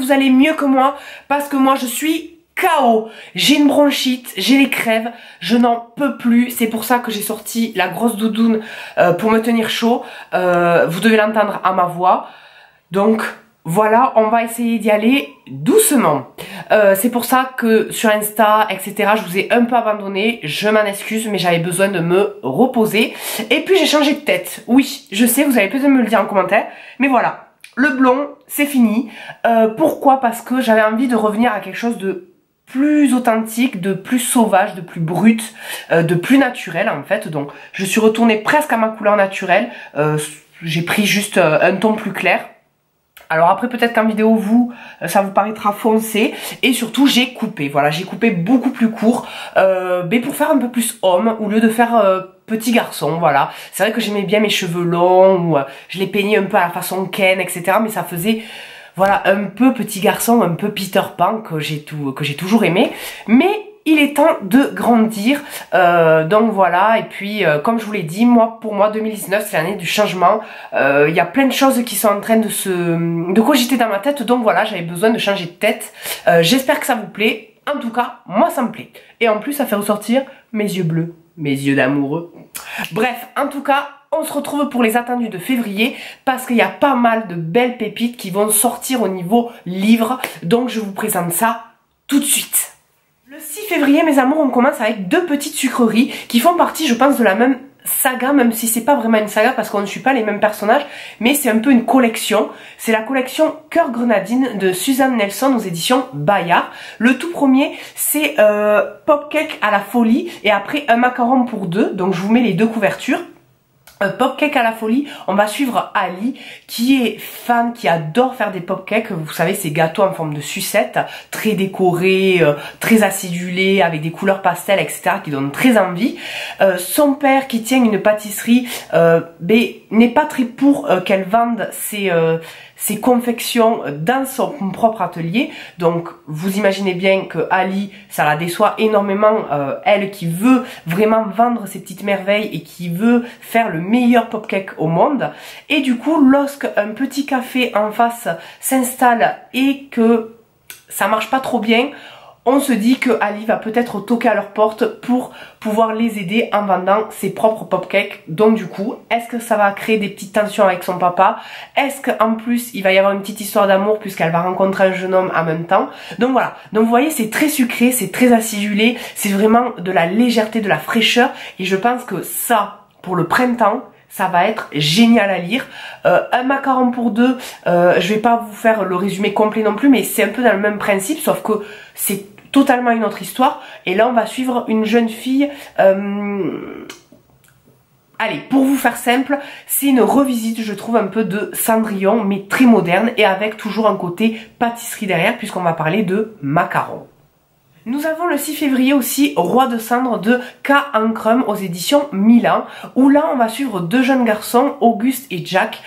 vous allez mieux que moi, parce que moi je suis KO. J'ai une bronchite, j'ai les crèves, je n'en peux plus. C'est pour ça que j'ai sorti la grosse doudoune pour me tenir chaud. Vous devez l'entendre à ma voix. Donc voilà, on va essayer d'y aller doucement. C'est pour ça que sur Insta, etc., je vous ai un peu abandonné. Je m'en excuse, mais j'avais besoin de me reposer. Et puis j'ai changé de tête. Oui, je sais, vous allez peut-être me le dire en commentaire. Mais voilà, le blond, c'est fini. Pourquoi? Parce que j'avais envie de revenir à quelque chose de plus authentique, de plus sauvage, de plus brut, de plus naturel en fait. Donc je suis retournée presque à ma couleur naturelle. J'ai pris juste un ton plus clair. Alors après peut-être qu'en vidéo ça vous paraîtra foncé. Et surtout j'ai coupé, voilà, j'ai coupé beaucoup plus court, mais pour faire un peu plus homme au lieu de faire petit garçon, voilà. C'est vrai que j'aimais bien mes cheveux longs, ou je les peignais un peu à la façon Ken, etc. Mais ça faisait, voilà, un peu petit garçon, un peu Peter Pan que j'ai toujours aimé. Mais il est temps de grandir, donc voilà. Et puis comme je vous l'ai dit, pour moi 2019 c'est l'année du changement. Il y a plein de choses qui sont en train de cogiter dans ma tête, donc voilà, j'avais besoin de changer de tête. J'espère que ça vous plaît. En tout cas moi ça me plaît, et en plus ça fait ressortir mes yeux bleus, mes yeux d'amoureux. Bref, en tout cas on se retrouve pour les attendus de février, parce qu'il y a pas mal de belles pépites qui vont sortir au niveau livre. Donc je vous présente ça tout de suite. Le 6 février, mes amours, on commence avec deux petites sucreries qui font partie, je pense, de la même saga, même si c'est pas vraiment une saga parce qu'on ne suit pas les mêmes personnages, mais c'est un peu une collection. C'est la collection Cœur Grenadine de Suzanne Nelson aux éditions Bayard. Le tout premier, c'est Popcake à la folie, et après un macaron pour deux. Donc je vous mets les deux couvertures. Popcake à la folie, on va suivre Ali qui est fan, qui adore faire des popcakes. Vous savez, ces gâteaux en forme de sucette, très décorés, très acidulés, avec des couleurs pastel, etc., qui donnent très envie. Son père qui tient une pâtisserie, n'est pas très pour qu'elle vende ses confections dans son propre atelier. Donc vous imaginez bien que Ali, ça la déçoit énormément, elle qui veut vraiment vendre ses petites merveilles et qui veut faire le meilleur popcake au monde. Et du coup, lorsqu'un petit café en face s'installe et que ça marche pas trop bien, on se dit que Ali va peut-être toquer à leur porte pour pouvoir les aider en vendant ses propres popcakes. Donc du coup, est-ce que ça va créer des petites tensions avec son papa? Est-ce qu'en plus, il va y avoir une petite histoire d'amour puisqu'elle va rencontrer un jeune homme en même temps? Donc voilà, donc vous voyez, c'est très sucré, c'est très acidulé, c'est vraiment de la légèreté, de la fraîcheur. Et je pense que ça, pour le printemps, ça va être génial à lire. Un macaron pour deux, je vais pas vous faire le résumé complet non plus, mais c'est un peu dans le même principe, sauf que c'est totalement une autre histoire. Et là on va suivre une jeune fille, allez, pour vous faire simple, c'est une revisite, je trouve, un peu de Cendrillon, mais très moderne, et avec toujours un côté pâtisserie derrière, puisqu'on va parler de macarons. Nous avons le 6 février aussi Roi de cendre de K. Ankrum aux éditions Milan, où là on va suivre deux jeunes garçons, Auguste et Jack,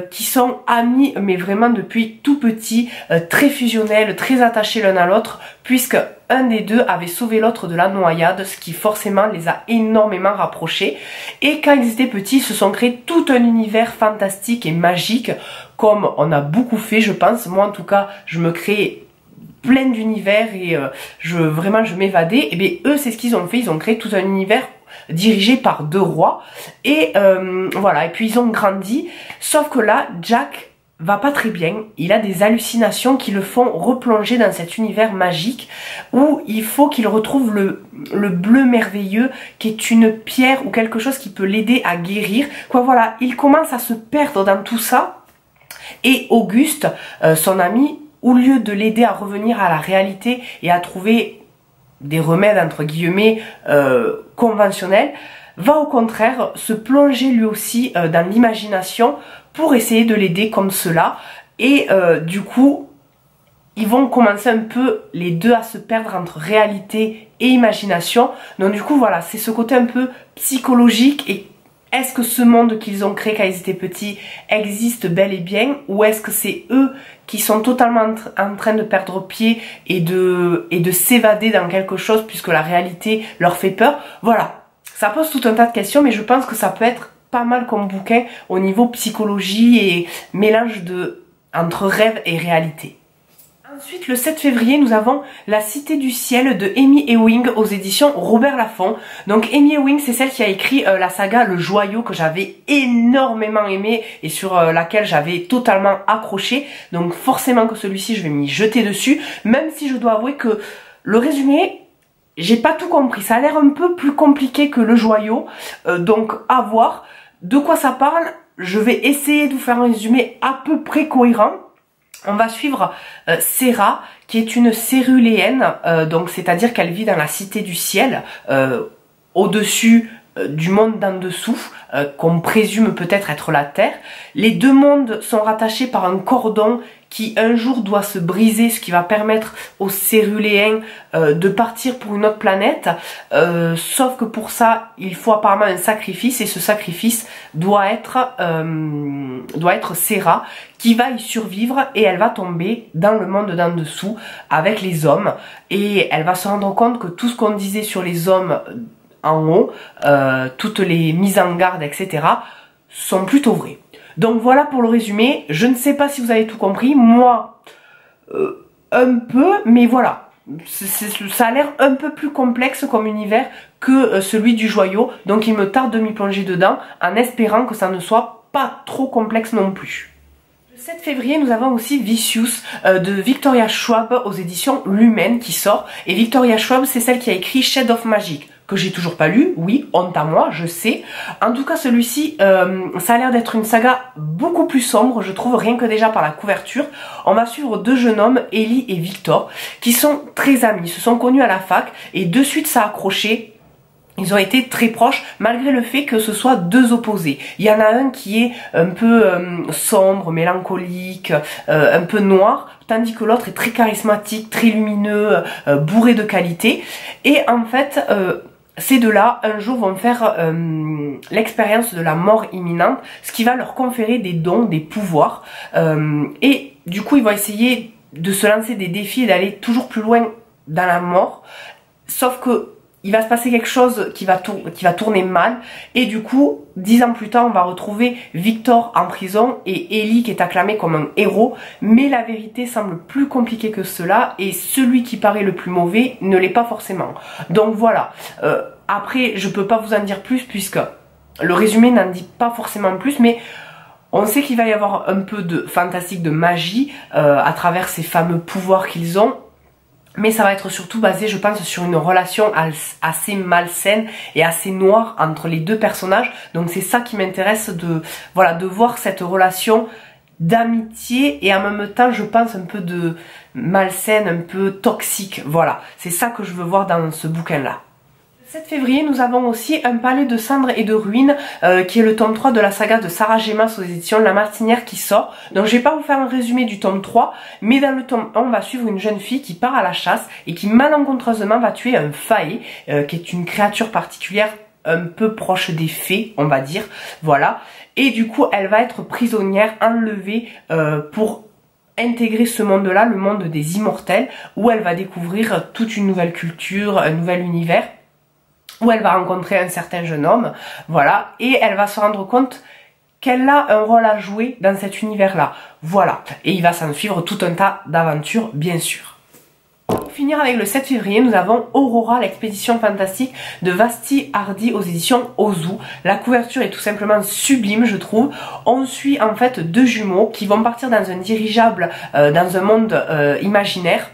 qui sont amis mais vraiment depuis tout petit, très fusionnels, très attachés l'un à l'autre, puisque un des deux avait sauvé l'autre de la noyade, ce qui forcément les a énormément rapprochés. Et quand ils étaient petits, ils se sont créés tout un univers fantastique et magique, comme on a beaucoup fait, je pense. Moi en tout cas, je me crée plein d'univers et vraiment je m'évadais. Et bien eux, c'est ce qu'ils ont fait, ils ont créé tout un univers dirigé par deux rois. Et voilà, et puis ils ont grandi, sauf que là, Jack va pas très bien, il a des hallucinations qui le font replonger dans cet univers magique où il faut qu'il retrouve le bleu merveilleux, qui est une pierre ou quelque chose qui peut l'aider à guérir. Quoi, voilà, il commence à se perdre dans tout ça, et Auguste, son ami, au lieu de l'aider à revenir à la réalité et à trouver des remèdes entre guillemets conventionnels, va au contraire se plonger lui aussi dans l'imagination pour essayer de l'aider comme cela. Et du coup, ils vont commencer un peu les deux à se perdre entre réalité et imagination. Donc du coup voilà, c'est ce côté un peu psychologique. Et est-ce que ce monde qu'ils ont créé quand ils étaient petits existe bel et bien, ou est-ce que c'est eux qui sont totalement en train de perdre pied et de s'évader dans quelque chose puisque la réalité leur fait peur? Voilà, ça pose tout un tas de questions, mais je pense que ça peut être pas mal comme bouquin au niveau psychologie et mélange entre rêve et réalité. Ensuite, le 7 février, nous avons La Cité du Ciel de Amy Ewing aux éditions Robert Laffont. Donc Amy Ewing, c'est celle qui a écrit la saga Le Joyau que j'avais énormément aimé et sur laquelle j'avais totalement accroché. Donc forcément que celui-ci, je vais m'y jeter dessus, même si je dois avouer que le résumé, j'ai pas tout compris. Ça a l'air un peu plus compliqué que Le Joyau, donc à voir. De quoi ça parle? Je vais essayer de vous faire un résumé à peu près cohérent. On va suivre Sera, qui est une céruléenne, donc c'est-à-dire qu'elle vit dans la cité du ciel, au-dessus du monde d'en dessous, qu'on présume peut-être être la Terre. Les deux mondes sont rattachés par un cordon qui un jour doit se briser, ce qui va permettre aux céruléens de partir pour une autre planète, sauf que pour ça il faut apparemment un sacrifice, et ce sacrifice doit être Sera, qui va y survivre, et elle va tomber dans le monde d'en dessous avec les hommes, et elle va se rendre compte que tout ce qu'on disait sur les hommes en haut, toutes les mises en garde, etc., sont plutôt vraies. Donc voilà pour le résumé. Je ne sais pas si vous avez tout compris. Moi, un peu, mais voilà. Ça a l'air un peu plus complexe comme univers que celui du Joyau. Donc il me tarde de m'y plonger dedans, en espérant que ça ne soit pas trop complexe non plus. Le 7 février, nous avons aussi Vicious de Victoria Schwab aux éditions Lumen qui sort. Et Victoria Schwab, c'est celle qui a écrit Shade of Magic, que j'ai toujours pas lu, oui, honte à moi, je sais. En tout cas, celui-ci, ça a l'air d'être une saga beaucoup plus sombre, je trouve, rien que déjà par la couverture. On va suivre deux jeunes hommes, Ellie et Victor, qui sont très amis, se sont connus à la fac, et de suite ça a accroché. Ils ont été très proches, malgré le fait que ce soit deux opposés. Il y en a un qui est un peu sombre, mélancolique, un peu noir, tandis que l'autre est très charismatique, très lumineux, bourré de qualité. Et en fait, ces deux-là, un jour, vont faire l'expérience de la mort imminente, ce qui va leur conférer des dons, des pouvoirs. Et du coup, ils vont essayer de se lancer des défis et d'aller toujours plus loin dans la mort. Sauf que il va se passer quelque chose qui va tourner mal, et du coup, 10 ans plus tard, on va retrouver Victor en prison et Ellie qui est acclamé comme un héros, mais la vérité semble plus compliquée que cela, et celui qui paraît le plus mauvais ne l'est pas forcément. Donc voilà, après je peux pas vous en dire plus puisque le résumé n'en dit pas forcément plus, mais on sait qu'il va y avoir un peu de fantastique, de magie à travers ces fameux pouvoirs qu'ils ont. Mais ça va être surtout basé, je pense, sur une relation assez malsaine et assez noire entre les deux personnages. Donc c'est ça qui m'intéresse de voir cette relation d'amitié et en même temps, je pense, un peu de malsaine, un peu toxique. Voilà, c'est ça que je veux voir dans ce bouquin-là. Le 7 février, nous avons aussi Un palais de cendres et de ruines, qui est le tome 3 de la saga de Sarah Gémas aux éditions La Martinière qui sort. Donc je vais pas vous faire un résumé du tome 3, mais dans le tome 1, on va suivre une jeune fille qui part à la chasse et qui malencontreusement va tuer un faé, qui est une créature particulière un peu proche des fées, on va dire, voilà. Et du coup, elle va être prisonnière, enlevée pour intégrer ce monde-là, le monde des immortels, où elle va découvrir toute une nouvelle culture, un nouvel univers, où elle va rencontrer un certain jeune homme, voilà, et elle va se rendre compte qu'elle a un rôle à jouer dans cet univers-là, voilà, et il va s'en suivre tout un tas d'aventures, bien sûr. Pour finir avec le 7 février, nous avons Aurora, l'expédition fantastique de Vasti Hardy aux éditions Ozu. La couverture est tout simplement sublime, je trouve. On suit en fait deux jumeaux qui vont partir dans un dirigeable, dans un monde imaginaire,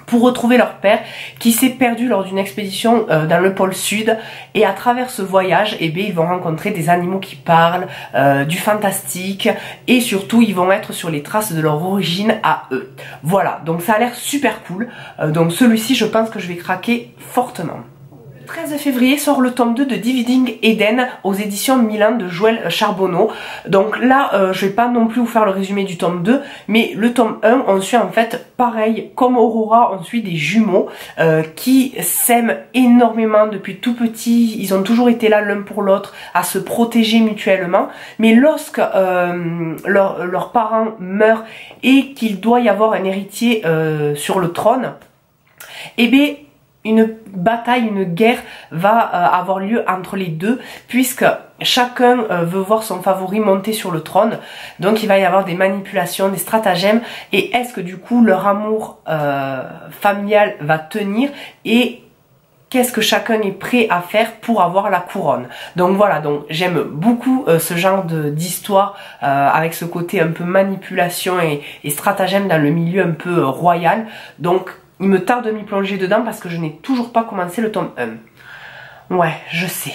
pour retrouver leur père qui s'est perdu lors d'une expédition dans le pôle sud, et à travers ce voyage, eh bien, ils vont rencontrer des animaux qui parlent, du fantastique, et surtout ils vont être sur les traces de leur origine à eux. Voilà, donc ça a l'air super cool, donc celui-ci je pense que je vais craquer fortement. Le 13 février sort le tome 2 de Dividing Eden aux éditions Milan de Joël Charbonneau. Donc là, je vais pas non plus vous faire le résumé du tome 2, mais le tome 1, on suit en fait pareil, comme Aurora, on suit des jumeaux qui s'aiment énormément depuis tout petit. Ils ont toujours été là l'un pour l'autre, à se protéger mutuellement. Mais lorsque leurs parents meurent et qu'il doit y avoir un héritier sur le trône, eh bien, une bataille, une guerre va avoir lieu entre les deux, puisque chacun veut voir son favori monter sur le trône. Donc il va y avoir des manipulations, des stratagèmes, et est-ce que du coup leur amour familial va tenir, et qu'est-ce que chacun est prêt à faire pour avoir la couronne. Donc voilà, donc j'aime beaucoup ce genre d'histoire avec ce côté un peu manipulation et stratagème dans le milieu un peu royal. Donc il me tarde de m'y plonger dedans parce que je n'ai toujours pas commencé le tome 1. Ouais, je sais.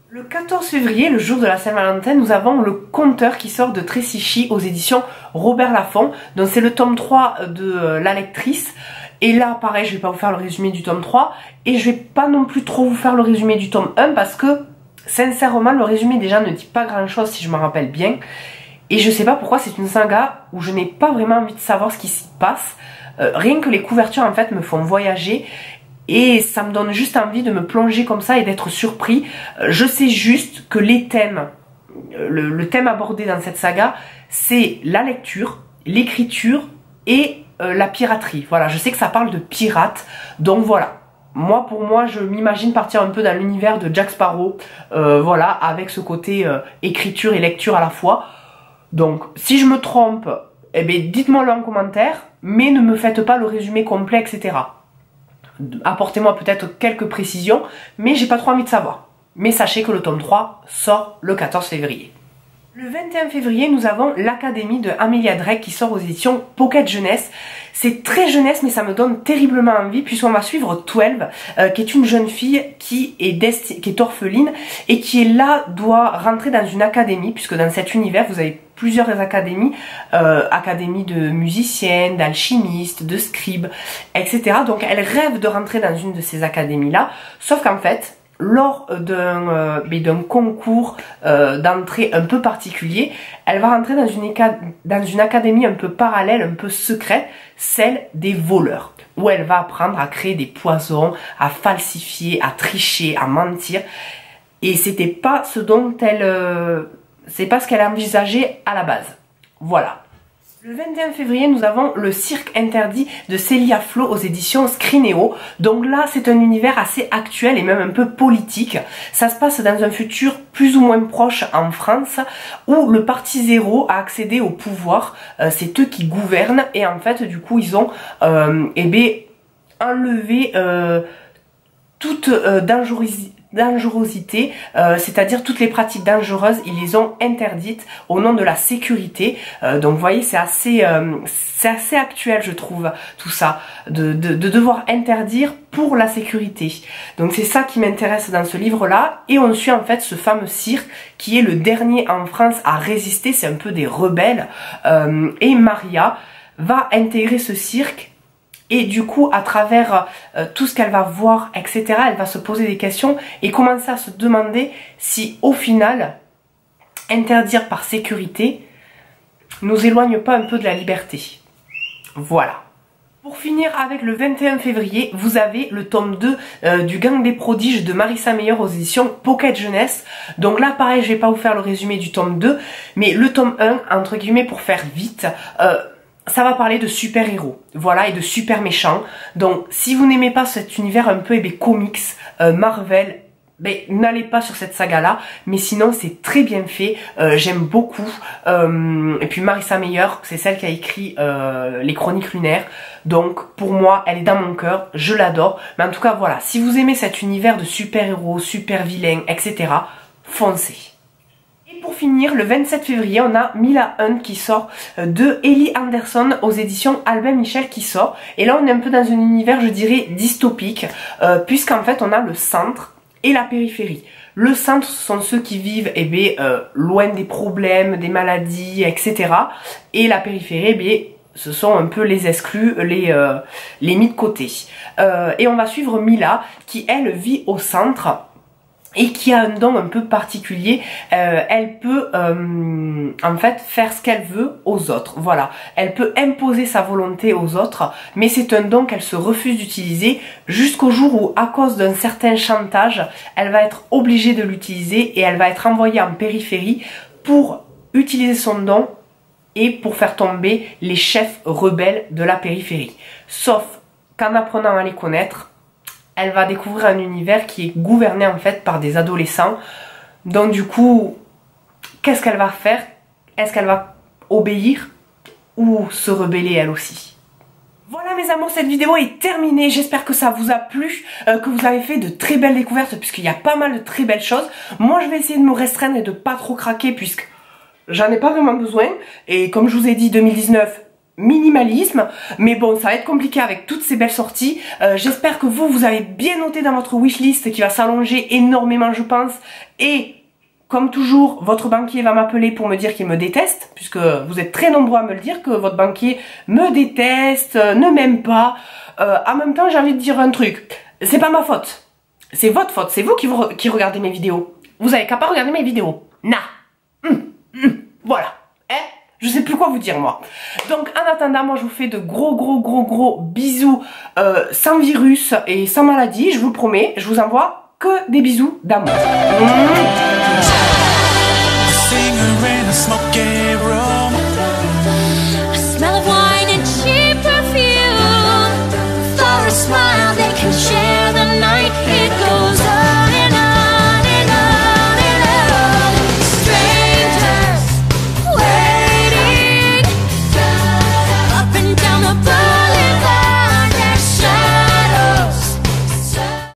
Le 14 février, le jour de la Saint-Valentin, nous avons Le Conteur qui sort de Tracy Chee aux éditions Robert Laffont. Donc c'est le tome 3 de La Lectrice. Et là, pareil, je vais pas vous faire le résumé du tome 3. Et je vais pas non plus trop vous faire le résumé du tome 1 parce que, sincèrement, le résumé déjà ne dit pas grand chose si je me rappelle bien. Et je sais pas pourquoi c'est une saga où je n'ai pas vraiment envie de savoir ce qui s'y passe. Rien que les couvertures en fait me font voyager et ça me donne juste envie de me plonger comme ça et d'être surpris. Je sais juste que les thèmes, le thème abordé dans cette saga, c'est la lecture, l'écriture et la piraterie. Voilà, je sais que ça parle de pirates, donc voilà. Moi, pour moi, je m'imagine partir un peu dans l'univers de Jack Sparrow, voilà, avec ce côté écriture et lecture à la fois. Donc, si je me trompe, eh bien, dites-moi-le en commentaire, mais ne me faites pas le résumé complet, etc. Apportez-moi peut-être quelques précisions, mais j'ai pas trop envie de savoir. Mais sachez que le tome 3 sort le 14 février. Le 21 février, nous avons l'Académie de Amelia Drake qui sort aux éditions Pocket Jeunesse. C'est très jeunesse, mais ça me donne terriblement envie puisqu'on va suivre 12, qui est une jeune fille qui est orpheline et qui est là, doit rentrer dans une académie, puisque dans cet univers, vous avez plusieurs académies, académies de musiciennes, d'alchimistes, de scribes, etc. Donc elle rêve de rentrer dans une de ces académies-là, sauf qu'en fait, lors d'un concours d'entrée un peu particulier, elle va rentrer dans une académie un peu parallèle, un peu secrète, celle des voleurs, où elle va apprendre à créer des poisons, à falsifier, à tricher, à mentir. Et c'était pas ce dont c'est pas ce qu'elle a envisagé à la base. Voilà. Le 21 février, nous avons Le Cirque Interdit de Célia Flo aux éditions Scrinéo. Donc là, c'est un univers assez actuel et même un peu politique. Ça se passe dans un futur plus ou moins proche en France, où le Parti Zéro a accédé au pouvoir. C'est eux qui gouvernent et en fait, du coup, ils ont enlevé toute dangerosité, c'est-à-dire toutes les pratiques dangereuses, ils les ont interdites au nom de la sécurité. Donc vous voyez, c'est assez actuel, je trouve, tout ça, de devoir interdire pour la sécurité. Donc c'est ça qui m'intéresse dans ce livre-là, et on suit en fait ce fameux cirque qui est le dernier en France à résister, c'est un peu des rebelles, et Maria va intégrer ce cirque. Et du coup, à travers tout ce qu'elle va voir, etc., elle va se poser des questions et commencer à se demander si, au final, interdire par sécurité nous éloigne pas un peu de la liberté. Voilà. Pour finir avec le 21 février, vous avez le tome 2 du Gang des Prodiges de Marissa Meyer aux éditions Pocket Jeunesse. Donc là, pareil, je vais pas vous faire le résumé du tome 2, mais le tome 1, entre guillemets, pour faire vite... ça va parler de super-héros, voilà, et de super méchants. Donc, si vous n'aimez pas cet univers un peu comics, Marvel, n'allez pas sur cette saga-là. Mais sinon, c'est très bien fait, j'aime beaucoup. Et puis Marissa Meyer, c'est celle qui a écrit les Chroniques lunaires. Donc, pour moi, elle est dans mon cœur, je l'adore. Mais en tout cas, voilà, si vous aimez cet univers de super-héros, super-vilains, etc., foncez. Pour finir, le 27 février, on a Mila Hunt qui sort de Ellie Anderson aux éditions Albin Michel qui sort. Et là, on est un peu dans un univers, je dirais, dystopique, puisqu'en fait, on a le centre et la périphérie. Le centre, ce sont ceux qui vivent loin des problèmes, des maladies, etc. Et la périphérie, ce sont un peu les exclus, les mis de côté. Et on va suivre Mila qui, elle, vit au centre. Et qui a un don un peu particulier, elle peut en fait faire ce qu'elle veut aux autres, voilà. Elle peut imposer sa volonté aux autres, mais c'est un don qu'elle se refuse d'utiliser jusqu'au jour où, à cause d'un certain chantage, elle va être obligée de l'utiliser et elle va être envoyée en périphérie pour utiliser son don et pour faire tomber les chefs rebelles de la périphérie. Sauf qu'en apprenant à les connaître, elle va découvrir un univers qui est gouverné en fait par des adolescents. Donc du coup, qu'est-ce qu'elle va faire? Est-ce qu'elle va obéir ou se rebeller elle aussi? Voilà mes amours, cette vidéo est terminée. J'espère que ça vous a plu, que vous avez fait de très belles découvertes puisqu'il y a pas mal de très belles choses. Moi je vais essayer de me restreindre et de pas trop craquer puisque j'en ai pas vraiment besoin. Et comme je vous ai dit, 2019, minimalisme. Mais bon, ça va être compliqué avec toutes ces belles sorties. J'espère que vous avez bien noté dans votre wishlist qui va s'allonger énormément je pense. Et comme toujours, votre banquier va m'appeler pour me dire qu'il me déteste, puisque vous êtes très nombreux à me le dire, que votre banquier me déteste, ne m'aime pas. En même temps, j'ai envie de dire un truc. C'est pas ma faute. C'est votre faute. C'est vous qui regardez mes vidéos. Vous avez qu'à pas regarder mes vidéos. Voilà. Je sais plus quoi vous dire, moi. Donc, en attendant, moi, je vous fais de gros bisous sans virus et sans maladie. Je vous promets, je vous envoie que des bisous d'amour. Singer in a smoky room.